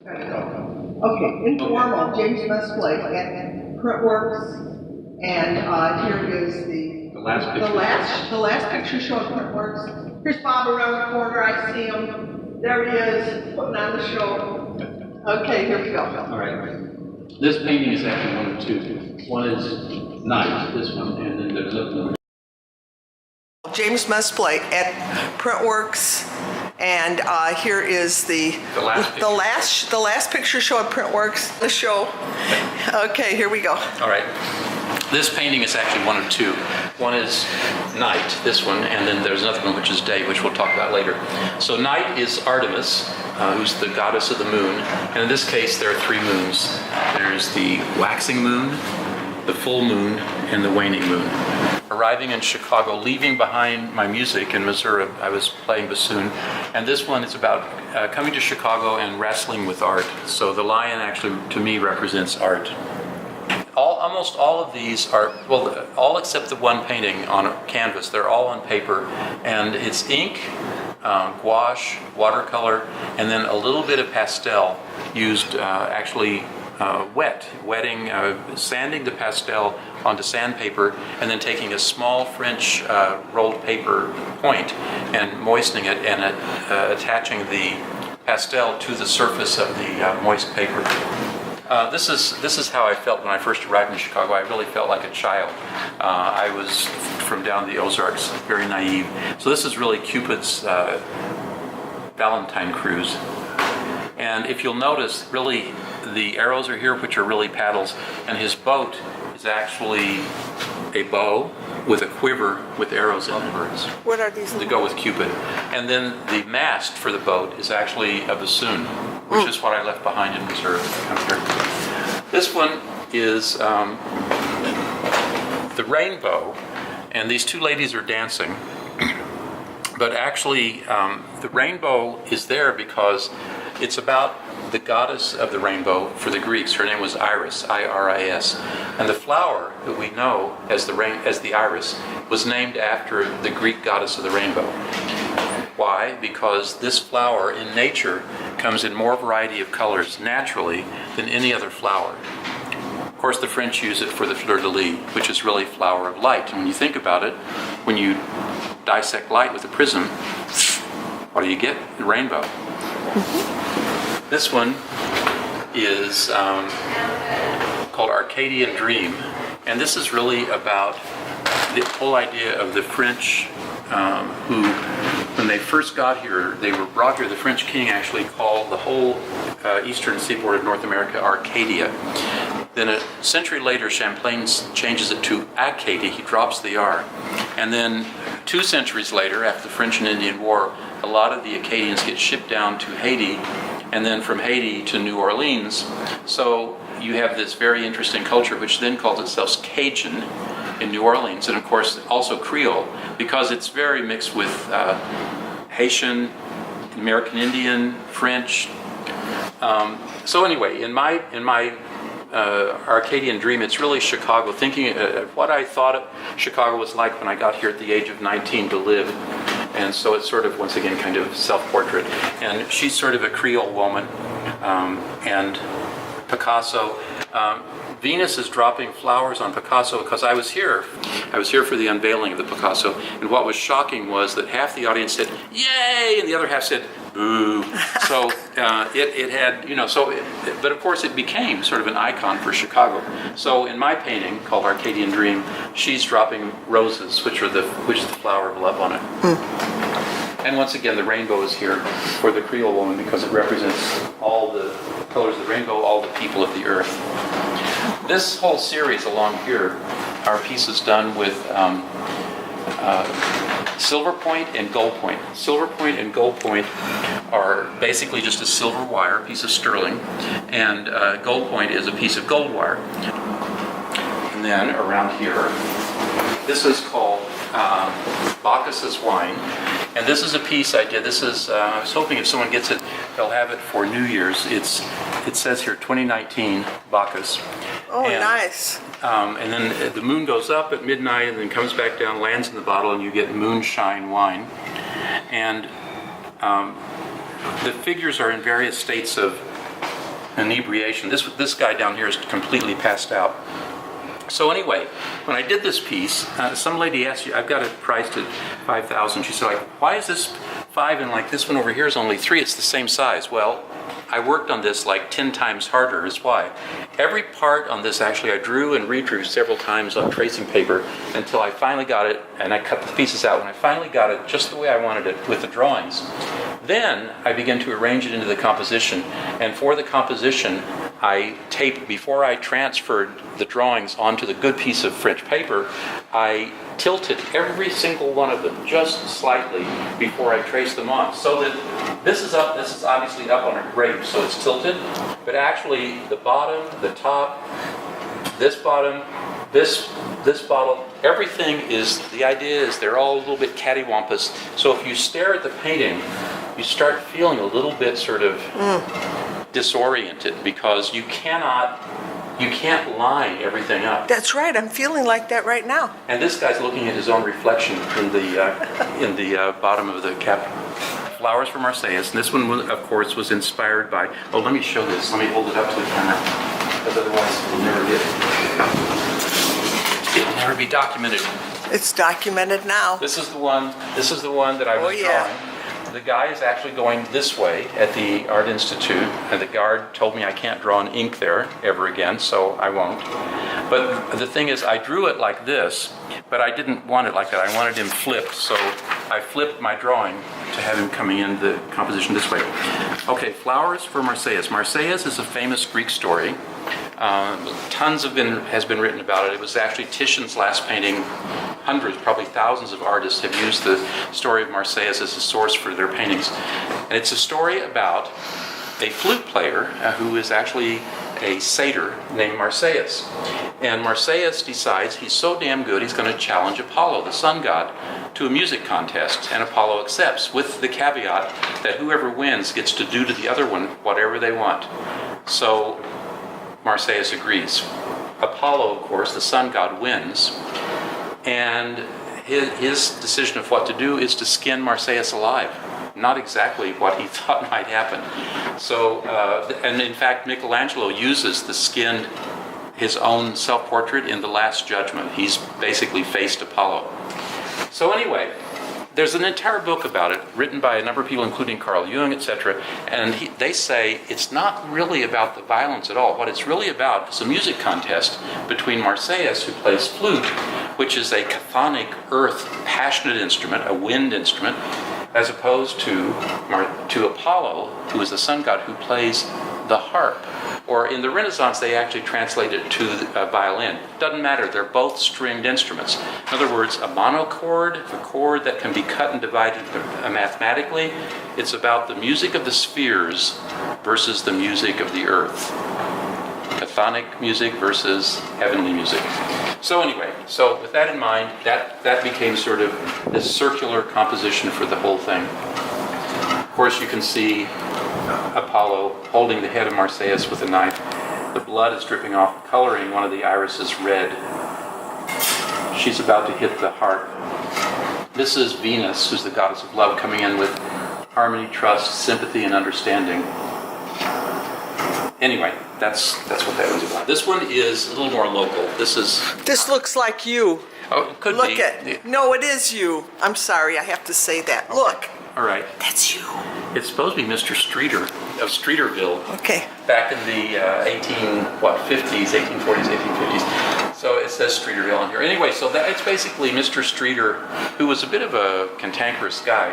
Okay, informal, James Mesple at Printworks, and here is the last picture showing Printworks. Here's Bob around the corner. I see him. There he is, putting on the show. Okay, here we go. All right. This painting is actually one of two. One is Night, this one, and then there's another one. James Mesple at Printworks, and here is the last picture showing Printworks. The show. Okay, here we go. All right. This painting is actually one of two. One is Night, this one, and then there's another one which is Day, which we'll talk about later. So Night is Artemis, who's the goddess of the moon, and in this case there are three moons. There's the waxing moon, the full moon, and the waning moon. Arriving in Chicago, leaving behind my music in Missouri, I was playing bassoon, and this one is about coming to Chicago and wrestling with art. So the lion actually, to me, represents art. Almost all of these are, well, all except the one painting on a canvas, they're all on paper, and it's ink, gouache, watercolor, and then a little bit of pastel used wetting, sanding the pastel onto sandpaper, and then taking a small French rolled paper point and moistening it and attaching the pastel to the surface of the moist paper. This is how I felt when I first arrived in Chicago. I really felt like a child. I was from down the Ozarks, very naive. So this is really Cupid's Valentine cruise. And if you'll notice, really, the arrows are here, which are really paddles, and his boat is actually a bow with a quiver with arrows in it. What are these? To go with Cupid. And then the mast for the boat is actually a bassoon, which is what I left behind in Missouri. This one is the rainbow, and these two ladies are dancing. But actually, the rainbow is there because it's about the goddess of the rainbow for the Greeks. Her name was Iris, I-R-I-S. And the flower that we know as the iris was named after the Greek goddess of the rainbow. Why? Because this flower in nature comes in more variety of colors naturally than any other flower. Of course, the French use it for the fleur-de-lis, which is really flower of light. And when you think about it, when you dissect light with a prism, what do you get? The rainbow. This one is called Arcadia Dream, and this is really about the whole idea of the French who, when they first got here, they were brought here. The French king actually called the whole eastern seaboard of North America Arcadia. Then a century later, Champlain changes it to Acadia. He drops the R. And then 2 centuries later, after the French and Indian War, a lot of the Acadians get shipped down to Haiti, and then from Haiti to New Orleans. So you have this very interesting culture, which then calls itself Cajun in New Orleans, and of course also Creole, because it's very mixed with Haitian, American Indian, French. So anyway, in my Arcadian Dream, it's really Chicago, thinking what I thought Chicago was like when I got here at the age of 19 to live. And so it's sort of, once again, kind of self-portrait. And she's sort of a Creole woman. And Picasso, Venus is dropping flowers on Picasso because I was here for the unveiling of the Picasso. And what was shocking was that half the audience said, "Yay!" and the other half said, "Boo." So it had, but of course it became sort of an icon for Chicago. So in my painting called Arcadian Dream, she's dropping roses, which is the flower of love on it. And once again, the rainbow is here for the Creole woman because it represents all the colors of the rainbow, all the people of the earth. This whole series along here are pieces done with silver point and gold point. Silver point and gold point are basically just a silver wire, a piece of sterling, and gold point is a piece of gold wire. And then around here, this is called Bacchus's Wine, and this is a piece I did. This is I was hoping if someone gets it, they'll have it for New Year's. It says here 2019 Bacchus. Oh, nice. And then the moon goes up at midnight and then comes back down, lands in the bottle, and you get moonshine wine. And the figures are in various states of inebriation. This guy down here is completely passed out. So anyway, when I did this piece, some lady asked you, I've got it priced at $5,000. She said, like, why is this 5 and like this one over here is only 3? It's the same size. Well, I worked on this like 10 times harder is why. Every part on this actually I drew and redrew several times on tracing paper until I finally got it, and I cut the pieces out when I finally got it just the way I wanted it with the drawings. Then I began to arrange it into the composition, and for the composition I taped, before I transferred the drawings onto the good piece of French paper, I tilted every single one of them just slightly before I traced them on. So that this is up, this is obviously up on a grape, so it's tilted, but actually the bottom, the top, this bottom, this bottle, everything is, the idea is they're all a little bit cattywampus. So if you stare at the painting, you start feeling a little bit sort of disoriented because you can't line everything up. That's right. I'm feeling like that right now. And this guy's looking at his own reflection in the bottom of the cap. Flowers for Marseillaise. And this one, of course, was inspired by. Oh, let me show this. Let me hold it up to the camera, because otherwise it'll never be documented. It's documented now. This is the one. This is the one that I was drawing. The guy is actually going this way at the Art Institute, and the guard told me I can't draw in ink there ever again, so I won't. But the thing is, I drew it like this, but I didn't want it like that. I wanted him flipped, so I flipped my drawing to have him coming in the composition this way. Okay, Flowers for Marseillaise. Marseillaise is a famous Greek story. Tons has been written about it. It was actually Titian's last painting. Hundreds, probably thousands of artists have used the story of Marseillaise as a source for their paintings. And it's a story about a flute player who is actually a satyr named Marseillaise. And Marseillaise decides he's so damn good he's going to challenge Apollo, the sun god, to a music contest. And Apollo accepts, with the caveat that whoever wins gets to do to the other one whatever they want. So Marseillaise agrees. Apollo, of course, the sun god, wins. And his decision of what to do is to skin Marseillaise alive. Not exactly what he thought might happen. So, and in fact, Michelangelo uses the skinned, his own self-portrait in The Last Judgment. He's basically faced Apollo. So anyway, there's an entire book about it, written by a number of people, including Carl Jung, etc. And they say it's not really about the violence at all. What it's really about is a music contest between Marseillaise, who plays flute, which is a chthonic, earth, passionate instrument, a wind instrument, as opposed to Apollo, who is the sun god, who plays the harp. Or in the Renaissance, they actually translate it to a violin. Doesn't matter, they're both stringed instruments. In other words, a monochord, a chord that can be cut and divided mathematically, it's about the music of the spheres versus the music of the earth. Chthonic music versus heavenly music. So anyway, so with that in mind, that became sort of this circular composition for the whole thing. Of course, you can see Apollo holding the head of Marseillaise with a knife. The blood is dripping off, coloring one of the irises red. She's about to hit the harp. This is Venus, who's the goddess of love, coming in with harmony, trust, sympathy, and understanding. Anyway, that's what that one's about. This one is a little more local. This looks like you. Oh, it could be. Look no, it is you. I'm sorry, I have to say that. Okay. Look. All right. That's you. It's supposed to be Mr. Streeter of Streeterville. Okay. Back in the 1840s, 1850s. So it says Streeterville on here. Anyway, so it's basically Mr. Streeter, who was a bit of a cantankerous guy,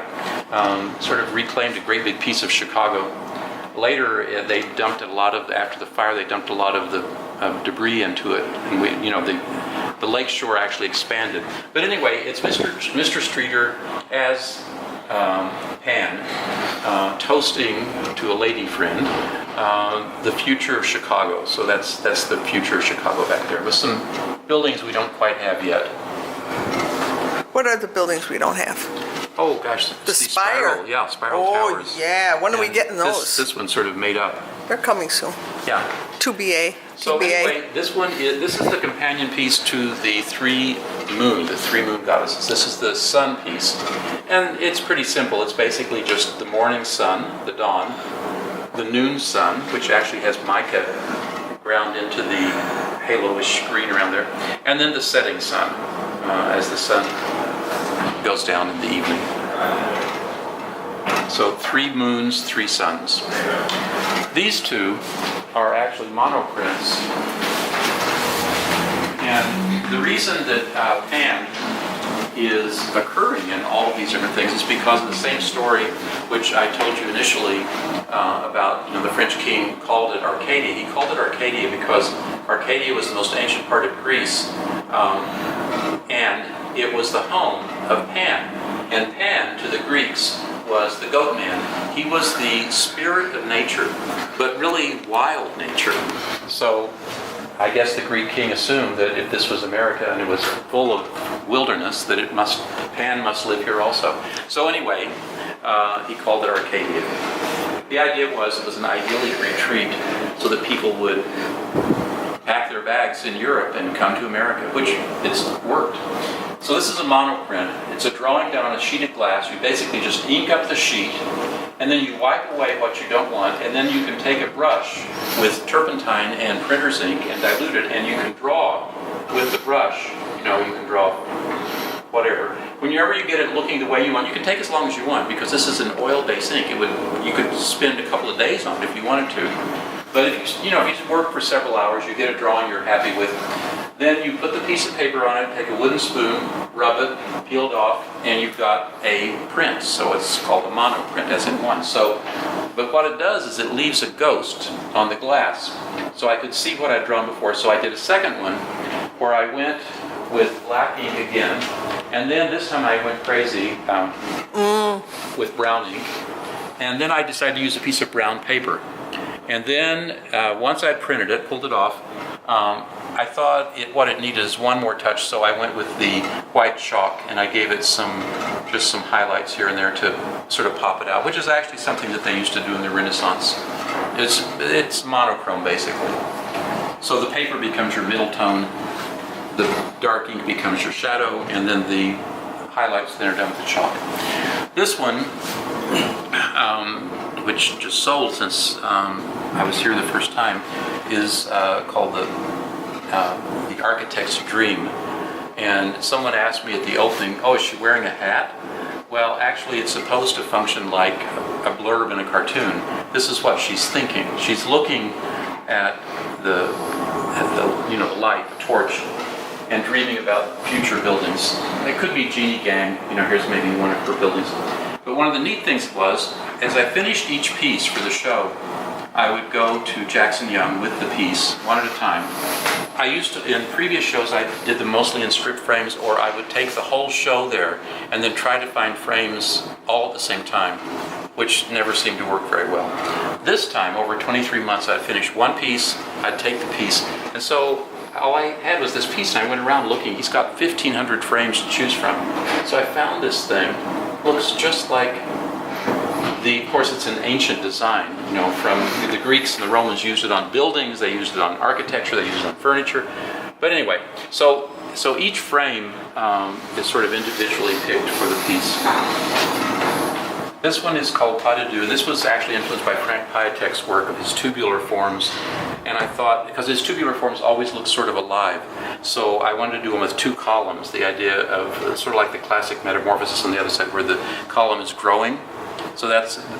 sort of reclaimed a great big piece of Chicago. Later, after the fire, they dumped a lot of the debris into it, and the lake shore actually expanded. But anyway, it's Mr. Streeter as Pan toasting to a lady friend the future of Chicago. So that's the future of Chicago back there, with some buildings we don't quite have yet. What are the buildings we don't have? Oh gosh, the Spire. Spiral towers. Oh yeah, when are we getting those? This one's sort of made up. They're coming soon. Yeah. 2BA. So anyway, this is the companion piece to the three moon goddesses. This is the sun piece, and it's pretty simple. It's basically just the morning sun, the dawn, the noon sun, which actually has mica ground into the halo-ish green around there, and then the setting sun, as the sun goes down in the evening. So 3 moons, 3 suns. These two are actually monoprints, and the reason that Pan is occurring in all of these different things is because of the same story which I told you initially about, the French king called it Arcadia. He called it Arcadia because Arcadia was the most ancient part of Greece, and it was the home of Pan. And Pan, to the Greeks, was the goat man. He was the spirit of nature, but really wild nature. So I guess the Greek king assumed that if this was America and it was full of wilderness, that Pan must live here also. So anyway, he called it Arcadia. The idea was it was an idyllic retreat so that people would pack their bags in Europe and come to America, which it's worked. So this is a monoprint. It's a drawing done on a sheet of glass. You basically just ink up the sheet, and then you wipe away what you don't want, and then you can take a brush with turpentine and printer's ink and dilute it, and you can draw with the brush. You can draw whatever. Whenever you get it looking the way you want, you can take as long as you want, because this is an oil-based ink. You could spend a couple of days on it if you wanted to. But if you work for several hours, you get a drawing you're happy with. Then you put the piece of paper on it, take a wooden spoon, rub it, peel it off, and you've got a print. So it's called a monoprint, as in one. But what it does is it leaves a ghost on the glass. So I could see what I'd drawn before. So I did a second one where I went with black ink again, and then this time I went crazy with brown ink. And then I decided to use a piece of brown paper. And then once I'd printed it, pulled it off, I thought what it needed is one more touch, so I went with the white chalk and I gave it just some highlights here and there to sort of pop it out, which is actually something that they used to do in the Renaissance. It's monochrome, basically. So the paper becomes your middle tone, the dark ink becomes your shadow, and then the highlights then are done with the chalk. This one, which just sold since I was here the first time, is called the Architect's Dream. And someone asked me at the opening, oh, is she wearing a hat? Well, actually, it's supposed to function like a blurb in a cartoon. This is what she's thinking. She's looking at the light, the torch, and dreaming about future buildings. It could be Jeannie Gang. Here's maybe one of her buildings. But one of the neat things was, as I finished each piece for the show, I would go to Jackson Young with the piece, one at a time. I used to, in previous shows, I did them mostly in strip frames, or I would take the whole show there and then try to find frames all at the same time, which never seemed to work very well. This time, over 23 months, I'd finish one piece, I'd take the piece, and so all I had was this piece, and I went around looking. He's got 1,500 frames to choose from. So I found this thing. Looks just like of course, it's an ancient design. From the Greeks and the Romans used it on buildings, they used it on architecture, they used it on furniture. But anyway, so each frame is sort of individually picked for the piece. This one is called Pas de Deux. This was actually influenced by Frank Piatek's work of his tubular forms. And I thought, because his tubular forms always look sort of alive, so I wanted to do them with 2 columns, the idea of sort of like the classic metamorphosis on the other side where the column is growing. So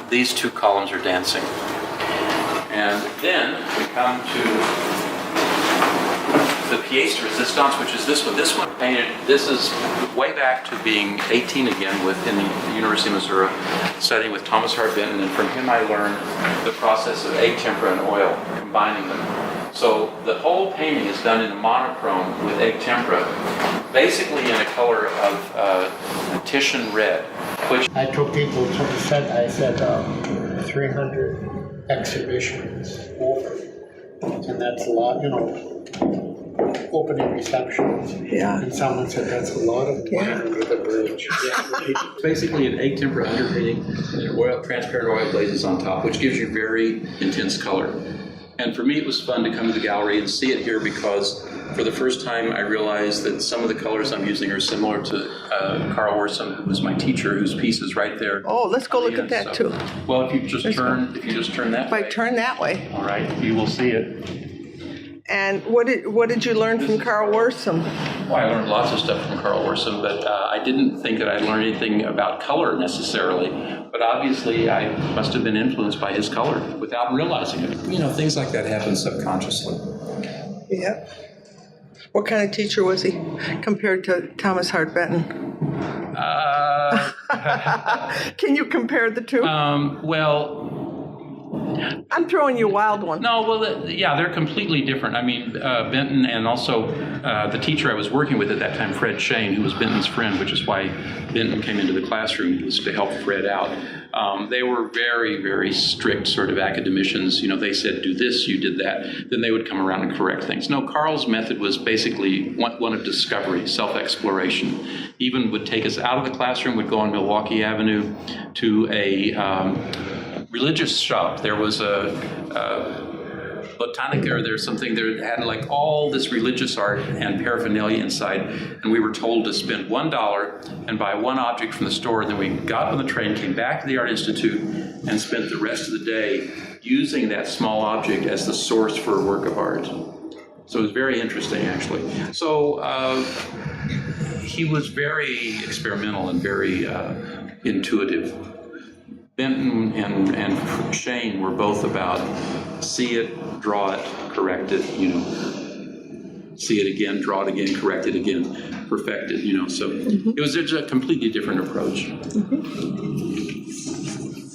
these 2 columns are dancing. And then we come to the pièce de résistance, which is this one. This one painted, this is way back to being 18 again in the University of Missouri, studying with Thomas Hart Benton, and from him I learned the process of egg tempera and oil, combining them. So the whole painting is done in a monochrome with egg tempera, basically in a color of Titian red, which I took people to the set. I said 300 exhibitions over, and that's a lot, opening receptions. Yeah. And someone said that's a lot of wine under the bridge. It's basically an egg tempera underpainting and transparent oil glazes on top, which gives you very intense color. And for me, it was fun to come to the gallery and see it here because for the first time, I realized that some of the colors I'm using are similar to Carl Orsom, who was my teacher, whose piece is right there. Oh, let's go look at that too. Well, if you just turn that If way. I turn that way. All right, you will see it. And what did you learn from Carl Orsom? Well, I learned lots of stuff from Carl Orsom, but I didn't think that I'd learn anything about color necessarily. But obviously, I must have been influenced by his color without realizing it. You know, things like that happen subconsciously. Yeah. What kind of teacher was he compared to Thomas Hart Benton? Can you compare the two? Well, I'm throwing you a wild one. no, well, yeah, they're completely different. I mean, Benton and also the teacher I was working with at that time, Fred Shane, who was Benton's friend, which is why Benton came into the classroom, was to help Fred out. They were very, very strict sort of academicians. You know, they said, do this, you did that. Then they would come around and correct things. No, Carl's method was basically one of discovery, self-exploration. Even would take us out of the classroom, would go on Milwaukee Avenue to a religious shop. There was a Botanica, or there's something there that had like all this religious art and paraphernalia inside, and we were told to spend $1 and buy one object from the store. And then we got on the train, came back to the Art Institute, and spent the rest of the day using that small object as the source for a work of art. So it was very interesting, actually. So he was very experimental and very intuitive. Benton and Shane were both about see it, draw it, correct it, you know, see it again, draw it again, correct it again, perfect it, you know. So it was a completely different approach.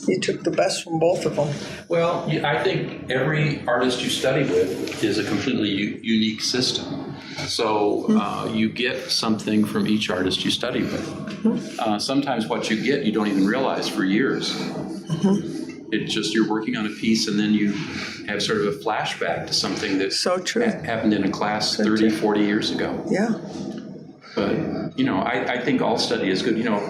You took the best from both of them. Well, I think every artist you study with is a completely unique system. So you get something from each artist you study with. Sometimes what you get you don't even realize for years. It's just you're working on a piece and then you have sort of a flashback to something that So true. happened in a class 30, 40 years ago. Yeah. But, you know, I think all study is good. You know,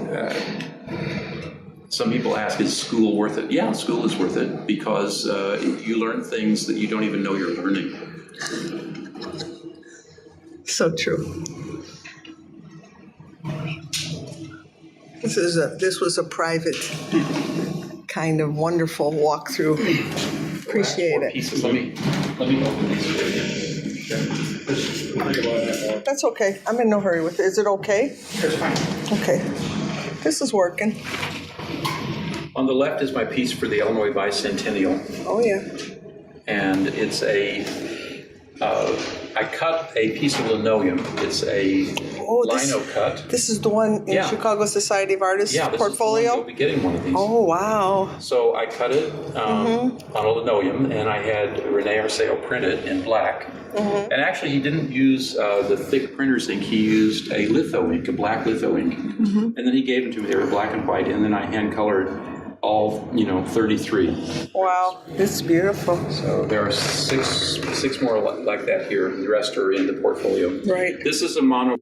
some people ask, is school worth it? Yeah, school is worth it because you learn things that you don't even know you're learning. So true. This was a private kind of wonderful walkthrough. Appreciate it. Pieces. Let me open these for you. That's okay. I'm in no hurry with it. Is it okay? It's fine. Okay. This is working. On the left is my piece for the Illinois Bicentennial, Oh, yeah. and it's I cut a piece of linoleum. It's a lino cut. This is the one in Yeah. Chicago Society of Artists Yeah, this portfolio? is the one you'll be getting one of these. Oh, wow. So I cut it on a linoleum, and I had Rene Arceo print it in black. And actually, he didn't use the thick printer's ink. He used a litho ink, a black litho ink. And then he gave them to me. They were black and white, and then I hand colored all, 33. Wow, it's beautiful. So there are six more like that here. The rest are in the portfolio. Right. This is a mono